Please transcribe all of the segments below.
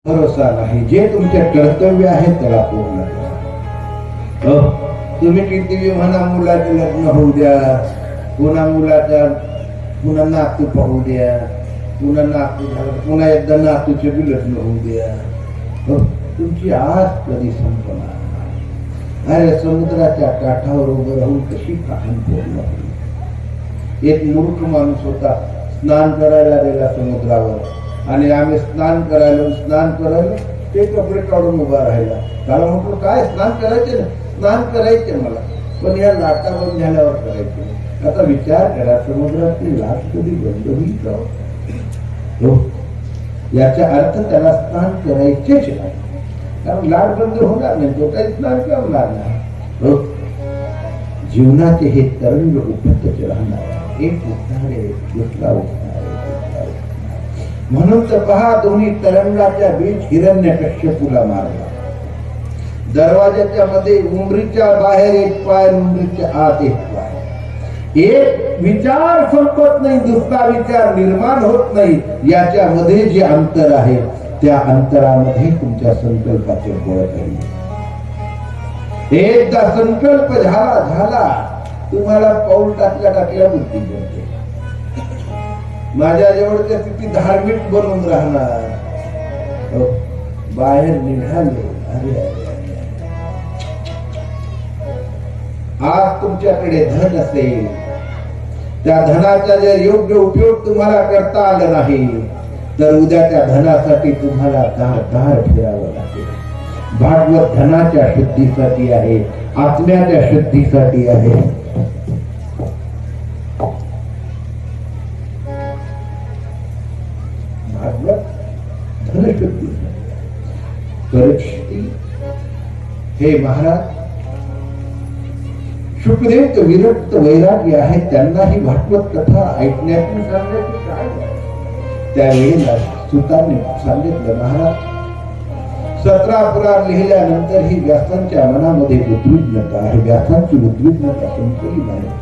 भरोसा नाही. जे तुमचे कर्तव्य आहे त्याला पूर्ण करा. तुम्ही किती म्हणा मुलाचे लग्न होऊ द्या, पुन्हा मुलाचा पुन्हा नातू पाहू द्या, पुन्हा नातू झालं पुन्हा एकदा नातूचे बी लग्न होऊ द्या. तुमची आज कधी संपणार नाही. अरे समुद्राच्या काठावर उभं राहून कशी कहाणी पूर्ण होईल. एक मूर्ख माणूस होता, स्नान करायला गेला समुद्रावर आणि आम्ही स्नान करायला ते कपडे काढून उभा राहिला. त्याला म्हटलं काय स्नान करायचे ना? स्नान करायचे मला, पण या लाटा बंद झाल्यावर करायचे. आता विचार करा, समुद्रातली लाट कधी बंद होईल का? याचा अर्थ त्याला स्नान करायचेच नाही, कारण लाट बंद होणार नाही, तो काही स्नान करणार नाही. जीवनाचे हे तरंग उपतच राहणार, एक उठणार आहे दुसरा उठणार. म्हणून तर पहा, दोन्ही तरंगाच्या बीच हिरण्यकश्यपूला मारला. दरवाजाच्या मध्ये उमरीच्या बाहेर एक पाय, उमरीच्या आत एक पाय. एक विचार संपत नाही, दुसरा विचार निर्माण होत नाही. याच्यामध्ये जे अंतर आहे त्या अंतरामध्ये तुमच्या संकल्पाचे बळ आहे. एकदा संकल्प झाला तुम्हाला पाऊल टाकल्या बुद्धी बनते. माझ्या जवळच्या किती धार्मिक बनून राहणार. बाहेर निघाले, अरे आज तुमच्याकडे धन असेल, त्या धनाचा जर योग्य उपयोग तुम्हाला करता आला नाही तर उद्या त्या धनासाठी तुम्हाला दार फिरावं लागेल. भागवत धनाच्या शुद्धीसाठी आहे, आत्म्याच्या शुद्धीसाठी आहे. धनशुद्धी परीक्षिती. हे महाराज, शुकदेव तर विरक्त वैराग्य आहे, त्यांना ही भागवत कथा ऐकण्यातून सांगायची काय. त्यावेळेला सुताने सांगितलं, महाराज 17 पुराण लिहिल्यानंतर ही व्यासांच्या मनामध्ये उद्विग्नता आहे. व्यासांची उद्विग्नता संपली नाही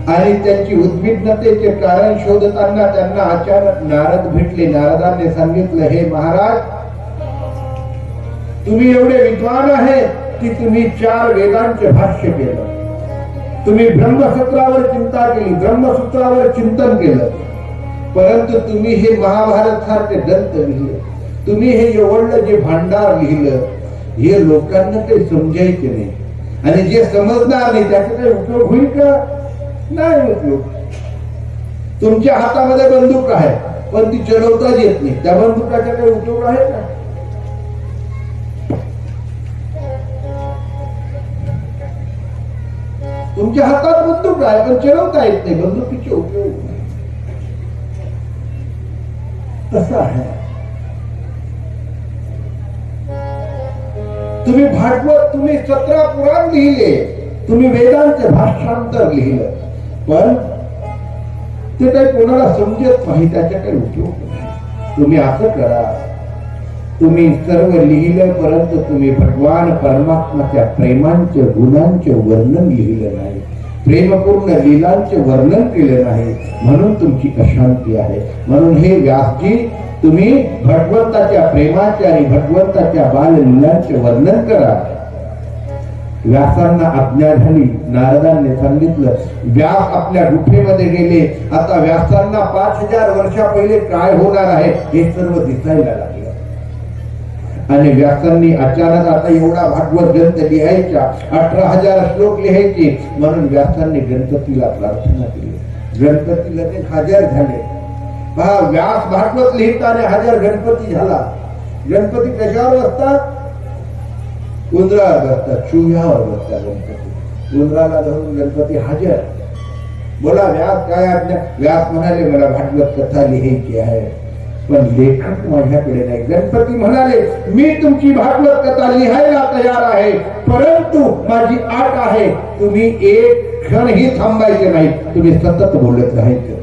आणि त्यांची उद्विग्नतेचे कारण शोधताना त्यांना अचानक नारद भेटले. नारदांनी सांगितलं, हे महाराज, तुम्ही एवढे विद्वान आहेत की तुम्ही 4 वेदांचे भाष्य केलं, तुम्ही ब्रह्मसूत्रावर चिंता केली, ब्रह्मसूत्रावर चिंतन केलं, परंतु तुम्ही हे महाभारत सारखे ग्रंथ लिहिले, तुम्ही हे एवढं जे भांडार लिहिलं, हे लोकांना काही समजायचे नाही. आणि जे समजणार नाही त्याचा काही उपयोग होईल का? नाही उपयोग. तुमच्या हातामध्ये बंदूक आहे पण ती चढवताच येत नाही, त्या बंदुकाचा काही उपयोग आहे का? तुमच्या हातात बंदूक आहे पण चढवता येत नाही, बंदुकीचे उपयोग नाही. तसं आहे. तुम्ही भागवत, तुम्ही 17 पुराण लिहिले, तुम्ही वेदांचे भाषांतर लिहिलं, पण ते काही कोणाला समजत नाही, त्याचा काही उपयोग नाही. तुम्ही असं करा, तुम्ही सर्व लिहिलं परंतु तुम्ही भगवान परमात्माच्या प्रेमांचे गुणांचे वर्णन लिहिलं नाही, प्रेमपूर्ण लीलांचे वर्णन केले नाही, म्हणून तुमची अशांती आहे. म्हणून हे व्यासजी, तुम्ही भगवंताच्या प्रेमाचे आणि भगवंताच्या बाललीलांचे वर्णन करा. व्यासांना आज्ञा झाली. नारदांनी सांगितलं, व्यास आपल्या गुफेमध्ये गेले. आता व्यासांना 5000 वर्षा पहिले काय होणार आहे हे सर्व दिसायला लागलं. आणि व्यासांनी अचानक आता एवढा भागवत ग्रंथ लिहायचा, 18,000 श्लोक लिहायचे, म्हणून व्यासांनी गणपतीला प्रार्थना केली. गणपती लगेच 1000 झाले. पहा, व्यास भागवत लिहिताना 1000 गणपती झाला. गणपती कशावर बसतात? उंदरावर बसतात, चुह्यावर बसतात गणपती. उंदराला धरून गणपती 1000. बोला व्यास काय आज्ञा? व्यास म्हणाले, मला भागवत कथा लिहायची आहे पण लेखक माझ्याकडे नाही. गणपती म्हणाले, मी तुमची भागवत कथा लिहायला तयार आहे, परंतु माझी अट आहे, तुम्ही एक क्षणही थांबायचे नाही, तुम्ही सतत बोलत राहायचं.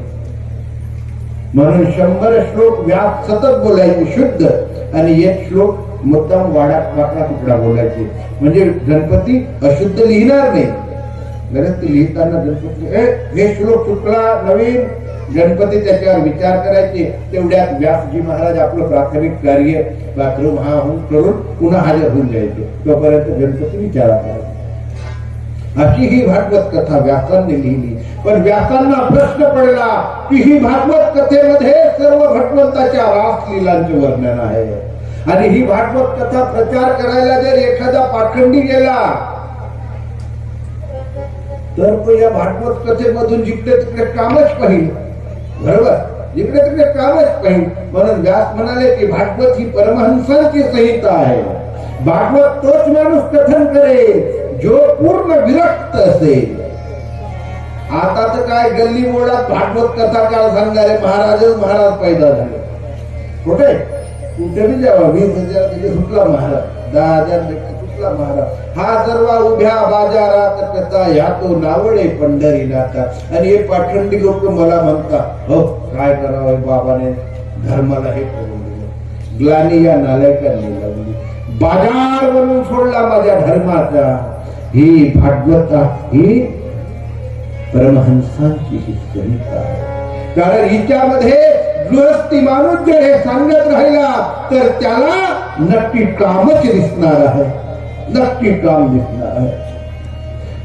म्हणून 100 श्लोक व्यास सतत बोलायचे शुद्ध, आणि 1 श्लोक मुद्दाम वाकडा तुकडा बोलायचे, म्हणजे गणपती अशुद्ध लिहिणार नाही. ग्रंथ लिहिताना गणपती हे श्लोक चुकला, नवीन गणपती त्याच्यावर विचार करायचे. तेवढ्यात व्यासजी महाराज आपलं प्राथमिक कार्य बाथरूम हा करून पुन्हा हजर होऊन जायचे. तोपर्यंत गणपती विचारात करायचे. अशी ही भागवत कथा व्यासांनी लिहिली. पण व्यासांना प्रश्न पडला की ही भागवत कथेमध्ये सर्व भगवंताच्या रासलीलांचे वर्णन आहे आणि ही भागवत कथा प्रचार करायला जर एखादा पाखंडी गेला तर तो या भागवत कथेमधून जिकडे तिकडे कामच पाहिजे. बरोबर, जिकडे तिकडे कामच पाहिजे. म्हणून व्यास म्हणाले की भागवत ही परमहंसांची संहिता आहे. भागवत तोच माणूस कथन करेल जो पूर्ण विरक्त असेल. आता तर काय गल्ली बोळात भागवत कथा काळ सांगणारे महाराज पैदा झाले. कुठे कुठे बी जावा 20,000 सुटला महाराज, 10,000 सुटला महाराज. हा सर्व उभ्या बाजारात कथा ह्या तो नावडे पंढरीनाथा. आणि हे पाखंडी लोक मला म्हणतात हो काय करावं बाबाने धर्माला हे करून दिलं. ग्लानी या नालायकांनी लावली. बाजार बनवून सोडला माझ्या धर्माचा. ही भागवता ही परमहंसांची ही संहिता आहे. कारण हिच्यामध्ये गृहस्थी माणूस जर हे सांगत राहिला तर त्याला नक्की कामच दिसणार आहे, नक्की काम दिसणार आहे.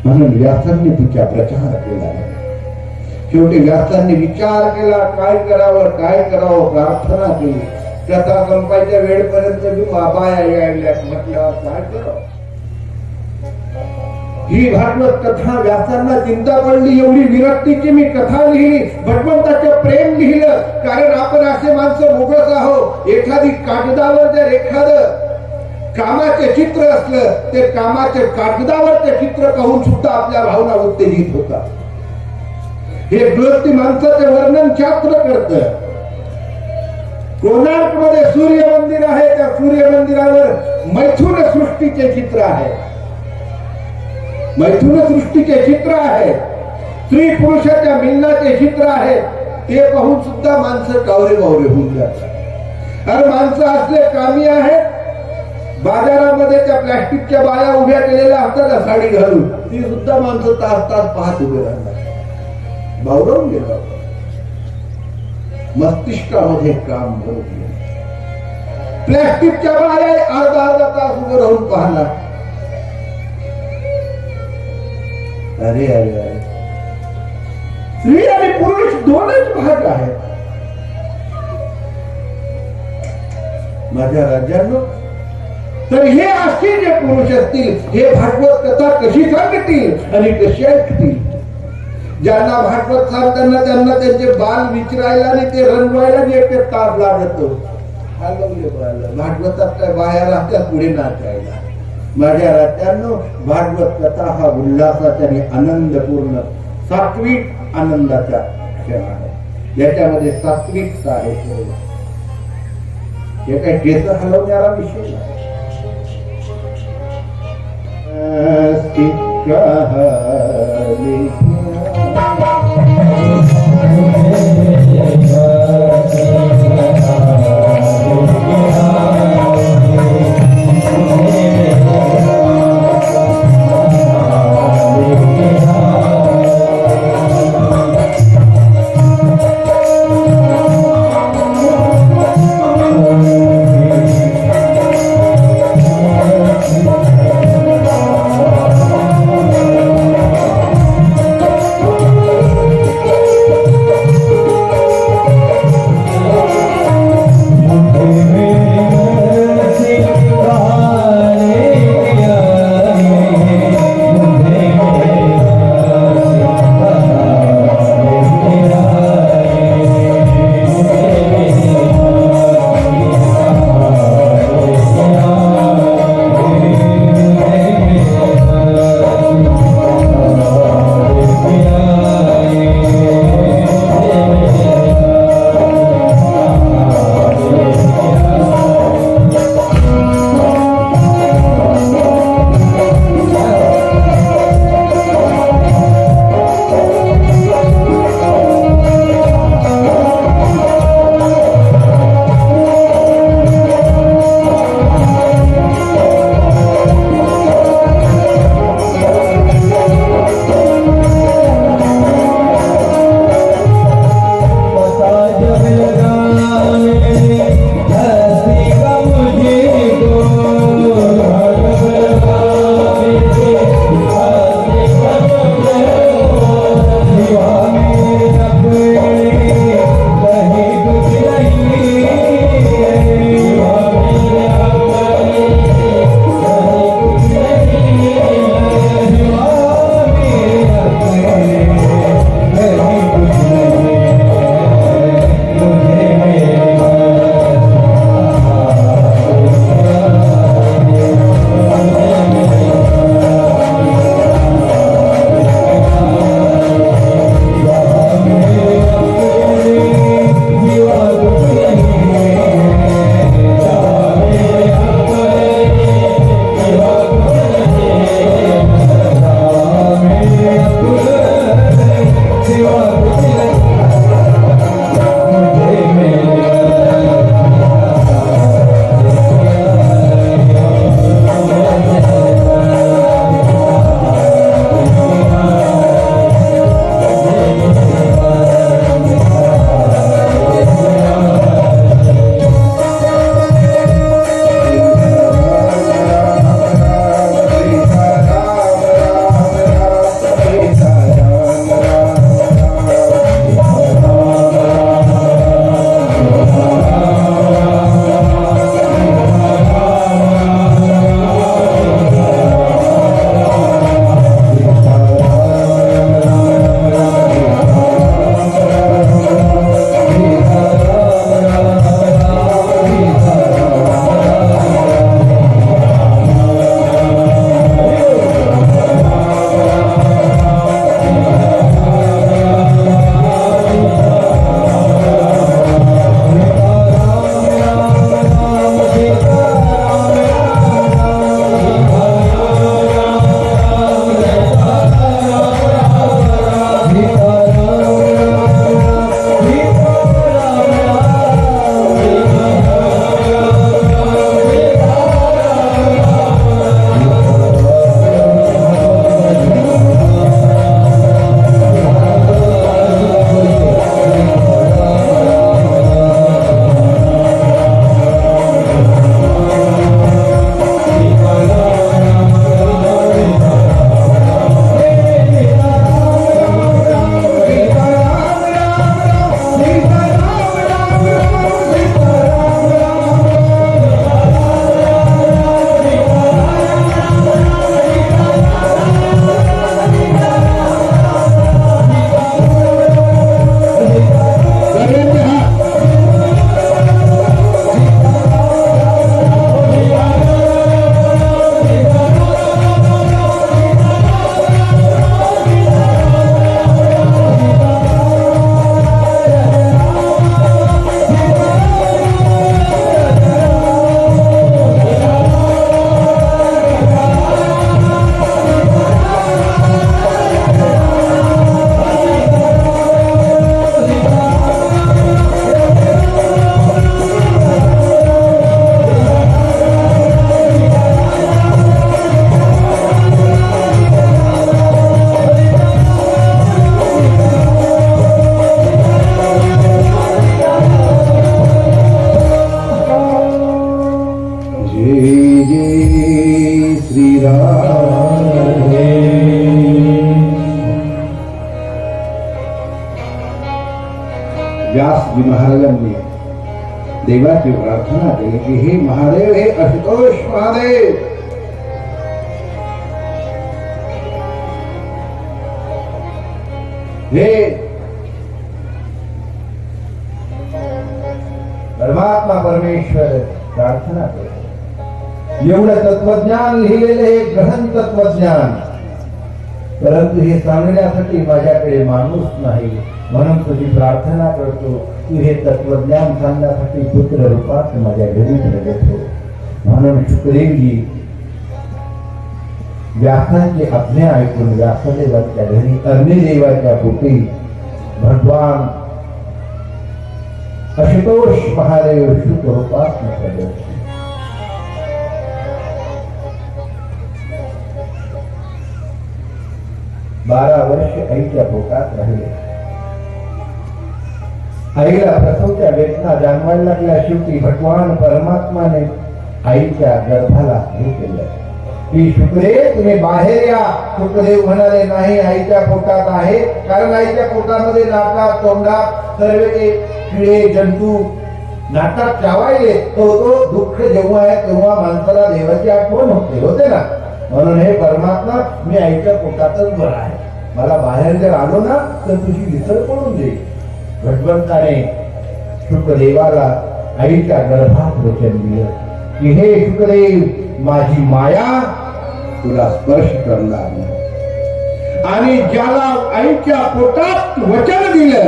म्हणून व्यासांनी तिचा प्रचार केला आहे. शेवटी व्यासांनी विचार केला काय करावं काय करावं, प्रार्थना केली. कथा संपायच्या वेळपर्यंत मी बाबा यायला म्हटल्यावर काय करावं. ही भागवत कथा व्यासांना चिंता पडली. एवढी विरक्तीची मी कथा लिहिली, भगवंताचं प्रेम लिहिलं. कारण आपण असे माणसं बोगस आहोत. एखादी कागदावर जर एखादं कामाचे चित्र असलं ते कामाचे कागदावरचे चित्र पाहून सुद्धा आपल्या भावना उत्तेजित होतात. हे गृहस्थी माणसाचे वर्णन शास्त्र करतं. कोणार्क मध्ये सूर्य मंदिर आहे. त्या सूर्य मंदिरावर मैथुन सृष्टीचे चित्र आहे. मैथुन सृष्टीचे चित्र आहे. स्त्री पुरुषाच्या मिलनाचे चित्र आहे. ते पाहून सुद्धा माणसं कावरे बावरे होऊन जातात. अरे माणसं असले कामी आहेत. बाजारामध्ये त्या प्लास्टिकच्या बाया उभ्या केलेल्या असतात साडी घालून, ती सुद्धा माणसं तास तास पाहत उभे राहतात. बावरून गेला. मस्तिष्कामध्ये काम करत नाही. प्लास्टिकच्या बाया अर्धा अर्धा तास उभे राहून पाहणार. अरे अरे अरे, स्त्री आणि पुरुष दोनच भाग आहेत माझ्या राज्यांनो. तर हे असे जे पुरुष असतील हे भागवत कथा कशी सांगतील आणि कशी ऐकतील. ज्यांना भागवत सांगताना त्यांना त्यांचे बाल विचारायला आणि ते रंगवायला एक ताप लागतो. भागवतात काय बाहेर राहत्या पुढे नाचायला. माझ्या राज्यांनो, भागवत कथा हा उल्हासाचा आणि आनंदपूर्ण सात्विक आनंदाचा क्षण आहे. याच्यामध्ये सात्विकता आहे. हे काय केस हलवणारा विषय नाही. जय जय श्रीराम। व्यासजी महाराजांनी देवाची प्रार्थना केली की हे महादेव, हे आशुतोष महादेव, हे परमात्मा परमेश्वर, प्रार्थना करतो। एवढं तत्वज्ञान लिहिलेले हे गहन तत्वज्ञान, परंतु हे सांगण्यासाठी माझ्याकडे माणूस नाही, म्हणून तुझी प्रार्थना करतो, तू हे तत्वज्ञान सांगण्यासाठी पुत्र रूपात माझ्या घरी प्रगट हो। म्हणून शुकदेवजी व्यासांची आज्ञा ऐकून व्यासदेवाच्या घरी अग्निदेवाच्या पोटी भगवान आशुतोष महादेव शुक रूपात प्रगट झाले। 12 वर्ष आईच्या पोटात राहिले। आईला प्रसवच्या वेदना जाणवायला लागल्या। शेवटी भगवान परमात्माने आईच्या गर्भाला हे केलं की शुकदेव तुम्ही बाहेर या। शुकदेव म्हणाले नाही, आईच्या पोटात आहे, कारण आईच्या पोटामध्ये नाकात तोंडात सर्व ते किडे जंतू नाकात चावायले, तो दुःख जेव्हा आहे तेव्हा माणसाला देवाची आठवण होते ना। म्हणून हे परमात्मा, मी आईच्या पोटातच बरा आहे, मला बाहेर जर आलो ना तर तुझी विसर पडून जाईल। भगवंताने शुकदेवाला आईच्या गर्भात वचन दिलं की हे शुकदेव, माझी माया तुला स्पर्श करणार नाही, आणि ज्याला आईच्या पोटात वचन दिलं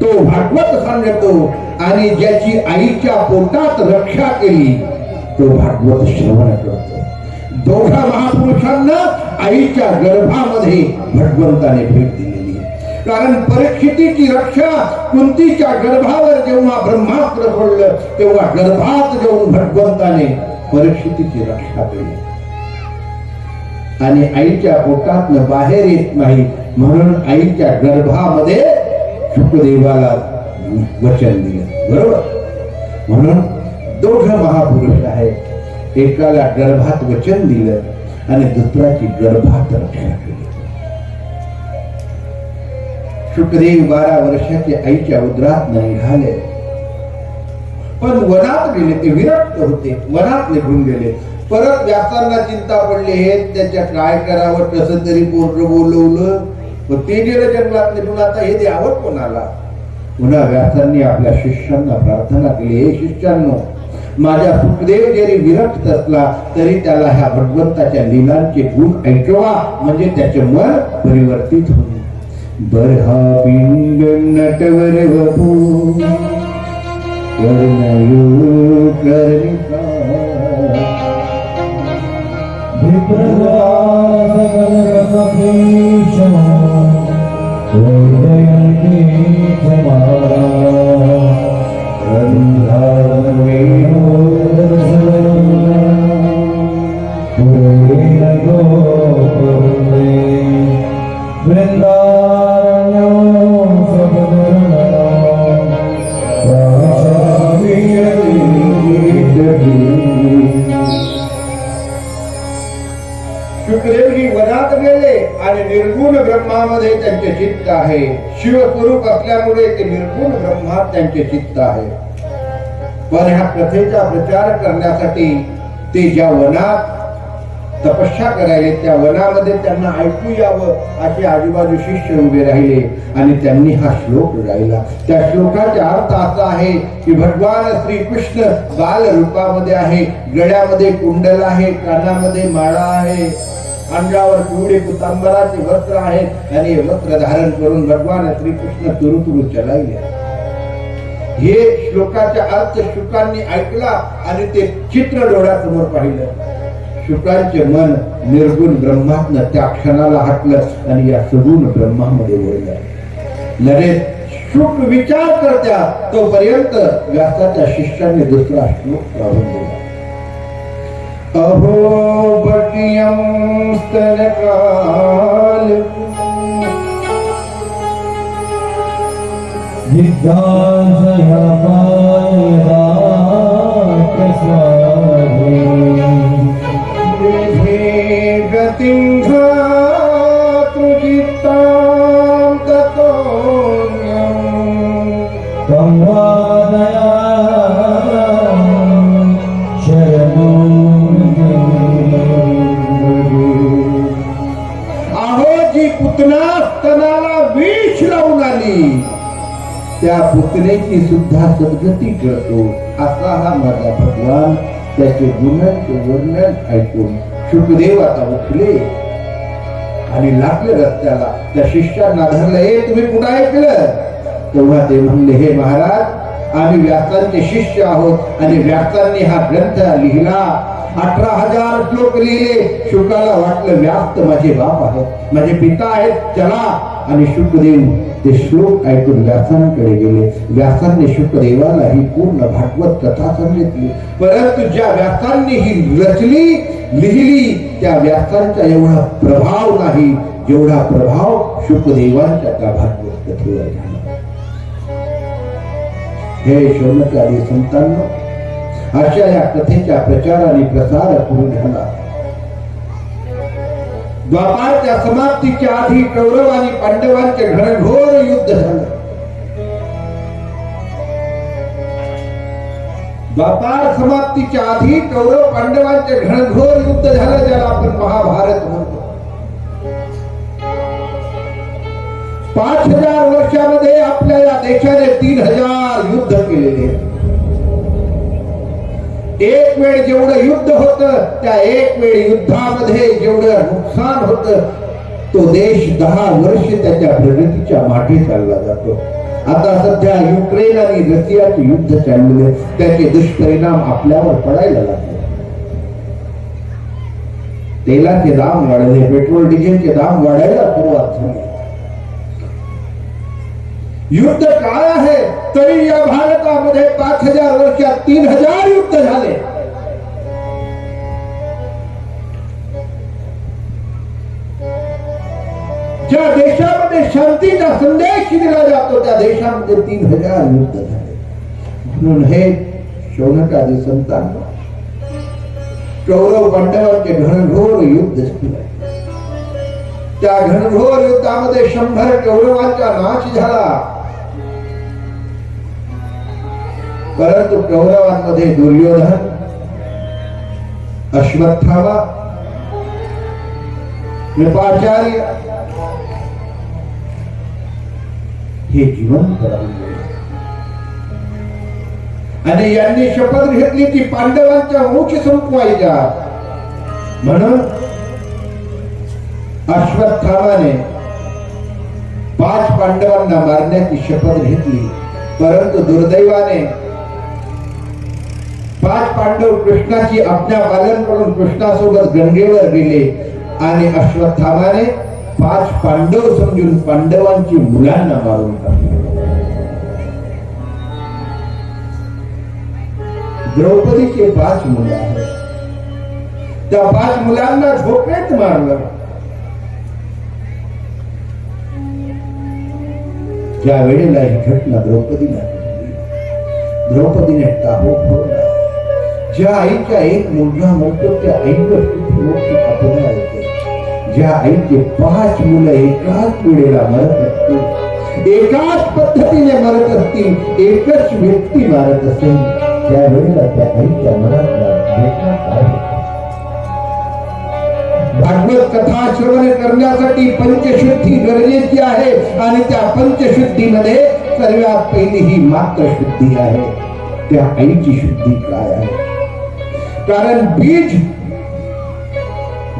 तो भागवत सांगतो, आणि ज्याची आईच्या पोटात रक्षा केली तो भागवत श्रवण करतो। दोघा महापुरुषांना आईच्या गर्भामध्ये भगवंताने भेट दिलेली आहे। कारण परीक्षितीची रक्षा कुंतीच्या गर्भावर जेव्हा ब्रह्मास्त्र पडलं तेव्हा गर्भात जाऊन भगवंताने परीक्षितीची रक्षा केली, आणि आईच्या पोटातनं बाहेर येत नाही, म्हणून आईच्या गर्भामध्ये शुकदेवाला वचन दिलं, बरोबर। म्हणून दोघं महापुरुष आहेत, एकाला गर्भात वचन दिलं आणि दुसऱ्याची गर्भात रक्षा केली। शुकदेव 12 वर्षाचे आईच्या उदरात निघाले, पण वनात गेले, ते विरक्त होते, वनात निघून गेले। परत व्यासांना चिंता पडली, हे त्याच्या काय करावं, कसं तरी पोरग बोलवलं, ते गेलं जंगलात निघून, आता हे द्यावं कोणाला। पुन्हा व्यासांनी आपल्या शिष्यांना प्रार्थना केली, हे शिष्यांनो, माझ्या सुखदेव जरी विरक्त असला तरी त्याला ह्या भगवंताच्या लीलांचे गुण ऐकवा, म्हणजे त्याचे मन परिवर्तित होईल। बरहा पिंग नटवर वपू कर्णयो कर्णिका विप्रदास कलकपेश हृदयंती जमारा शुकदेवजी वनात गेले आणि निर्गुण ब्रह्मामध्ये त्यांचे चित्त आहे। शिवस्वरूप असल्यामुळे ते निर्गुण ब्रह्मात त्यांचे चित्त आहे। पण ह्या कथेचा प्रचार करण्यासाठी ते ज्या वनात तपस्या करायले, त्या वनामध्ये त्यांना ऐकू यावं असे आजूबाजू शिष्य उभे राहिले, आणि त्यांनी हा श्लोक गायला। त्या श्लोकाचा अर्थ असा आहे की भगवान श्रीकृष्ण बाल रूपामध्ये आहे, गळ्यामध्ये कुंडल आहे, कानामध्ये माळा आहे, अंगावर पिवळे पितांबराचे वस्त्र आहेत, आणि हे वस्त्र धारण करून भगवान श्रीकृष्ण तुरुतुरु चलायले। हे श्लोकाचा अर्थ शुकांनी ऐकला आणि ते चित्र डोळ्यासमोर पाहिलं। शुकांचे मन निर्गुण ब्रह्मातनं त्या क्षणाला हटलं आणि या सगुण ब्रह्मामध्ये वळलं। लगेच शुक विचार करत्या तोपर्यंत व्यासाच्या शिष्याने दुसरा श्लोक लावून दिला। अहो बटियं स्तनकाल जिज्ञासया पायदा कस्वा भक्तनेची सुद्धा सद्गती करतो असा हा माझा भगवान. त्याचे गुणांचे वर्णन ऐकून शुकदेव आता उठले आणि लागले रस्त्याला. त्या शिष्यांना धरलं, हे तुम्ही कुठं ऐकलं? तेव्हा ते म्हणले, हे महाराज, आम्ही व्यासांचे शिष्य आहोत आणि व्यासांनी हा ग्रंथ लिहिला. 18,000 श्लोक लिहिले. शुकाला वाटलं व्यास तर माझे बाप आहेत, माझे पिता आहेत, चला. आणि शुकदेव ते श्लोक ऐकून व्यासांकडे गेले. व्यासांनी शुकदेवाला ही पूर्ण भागवत कथा सांगितली. परंतु ज्या व्यासांनी ही रचली लिहिली त्या व्यासांचा एवढा प्रभाव नाही जेवढा प्रभाव शुकदेवांच्या त्या भागवत कथेवर झाला. हे शौनकादी संतांनो, अशा या कथेच्या प्रचार आणि प्रसार सुरू झाला. द्वापारच्या समाप्तीच्या आधी कौरव आणि पांडवांचे घनघोर युद्ध झालं. द्वापार समाप्तीच्या आधी कौरव पांडवांचे घनघोर युद्ध झालं, ज्याला आपण महाभारत म्हणतो. 5,000 वर्षामध्ये आपल्या या देशाने 3,000 युद्ध केलेले. एक वेळ जेवढं युद्ध होतं त्या एक वेळ युद्धामध्ये जेवढं नुकसान होतं तो देश 10 वर्ष त्याच्या प्रगतीच्या मागे चालला जातो. आता सध्या युक्रेन आणि रशियाचे युद्ध चाललेले, त्याचे दुष्परिणाम आपल्यावर पडायला लागले. तेलाचे दाम वाढले, पेट्रोल डिझेलचे दाम वाढायला सुरुवात झाली. युद्ध काय आहे तरी या भारतामध्ये 5,000 वर्षात 3,000 युद्ध झाले. ज्या देशामध्ये शांतीचा संदेश दिला जातो त्या देशामध्ये 3,000 युद्ध झाले. म्हणून हे शौनकादी संतांना कौरव पांडवांचे घनघोर युद्ध झाले. त्या घनघोर युद्धामध्ये 100 कौरवांचा नाश झाला. परंतु कौरवांमध्ये दुर्योधन, अश्वत्थामा, कृपाचार्य हे जिवंत राहिले. आणि यांनी शपथ घेतली की पांडवांचा मोक्ष संपवायचा. म्हणून अश्वत्थामाने 5 पांडवांना मारण्याची शपथ घेतली. परंतु दुर्दैवाने 5 पांडव कृष्णाची आज्ञा पालन करून कृष्णासोबत गंगेवर गेले आणि अश्वत्थामाने 5 पांडव समजून पांडवांची मुलांना मारून टाकले. द्रौपदीचे 5 मुलं आहेत. त्या 5 मुलांना झोपेत मारलं. ज्या वेळेला ही घटना द्रौपदीला द्रौपदीने टाहो फोडला. ज्या आईच्या एक मुलगा मरतो त्या आईवर किती मोठी आपदा येते. ज्या आईचे 5 मुलं एकाच वेळेला मरत असतील, एकाच पद्धतीने मरत असतील, एकच व्यक्ती मारत असेल, त्यावेळेला त्या आईच्या मनातला भेटला काय? भागवत कथा श्रवण करण्यासाठी पंचशुद्धी गरजेची आहे आणि त्या पंचशुद्धीमध्ये सर्वात पहिली ही मात्र शुद्धी आहे. त्या आईची शुद्धी काय आहे? कारण बीज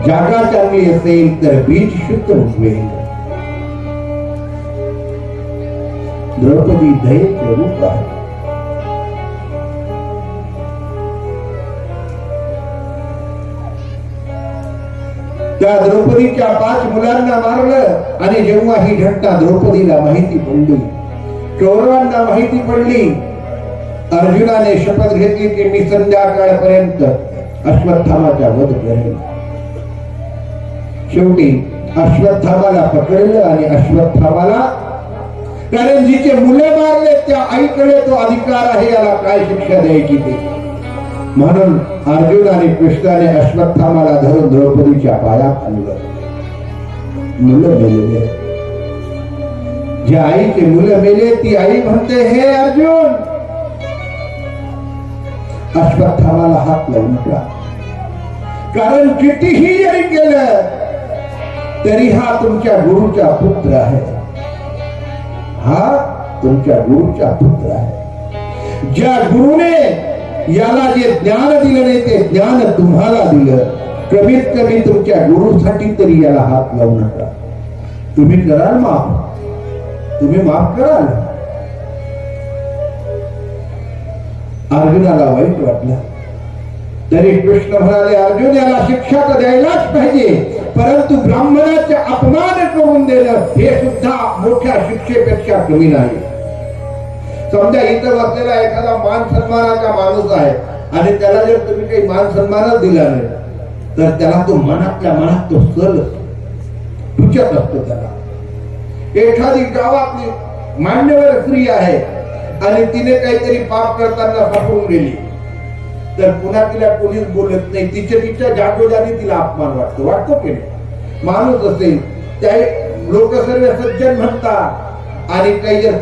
जागा चांगली असेल तर बीज शुद्ध होईल. द्रौपदी दयेचे रूप आहे. त्या द्रौपदीच्या 5 मुलांना मारलं आणि जेव्हा ही घटना द्रौपदीला माहिती पडली, कौरवांना माहिती पडली, अर्जुनाने शपथ घेतली की मी संध्याकाळपर्यंत अश्वत्थामाचा वध करेन. शेवटी अश्वत्थामाला पकडलं आणि अश्वत्थामाला, कारण जिचे मुले मारले त्या आईकडे तो अधिकार आहे, याला काय शिक्षा द्यायची ते. म्हणून अर्जुन आणि कृष्णाने अश्वत्थामाला धरून द्रौपदीच्या पायात आणलं. मुलं मेलेले. ज्या आईचे मुलं मेले ती आई म्हणते, हे अर्जुन, अश्वत्थामाला हात लावून का? कारण कितीही जरी केलं तरी हा तुमच्या गुरुचा पुत्र आहे. हा तुमच्या गुरुचा पुत्र आहे. ज्या गुरुने याला जे ज्ञान दिलं नाही ते ज्ञान तुम्हाला दिलं. कमीत कमी तुमच्या गुरुसाठी तरी याला हात लावू नका. तुम्ही कराल माफ, तुम्ही माफ कराल. अर्जुनाला वाईट वाटलं तरी कृष्ण म्हणाले, अर्जुन याला शिक्षा तर द्यायलाच पाहिजे, परंतु ब्राह्मणाचे अपमान करून देणं हे सुद्धा मोठ्या शिक्षेपेक्षा कमी नाही. समजा इथं बसलेला एखादा मान सन्मानाचा माणूस आहे आणि त्याला जर तुम्ही काही मान सन्मानच दिला नाही तर त्याला तो मनातल्या मनात तो सल तुचत असतो. त्याला एखादी गावातली मान्यवर स्त्री आहे आणि तिने काहीतरी पाप करताना सापडून गेली तर पुन्हा तिला कोणीच बोलत नाही. तिच्या जागोजागी तिला अपमान वाटतो. वाटतो की नाही? माणूस असेल त्या लोक सर्व सज्जन म्हणतात आणि काही जर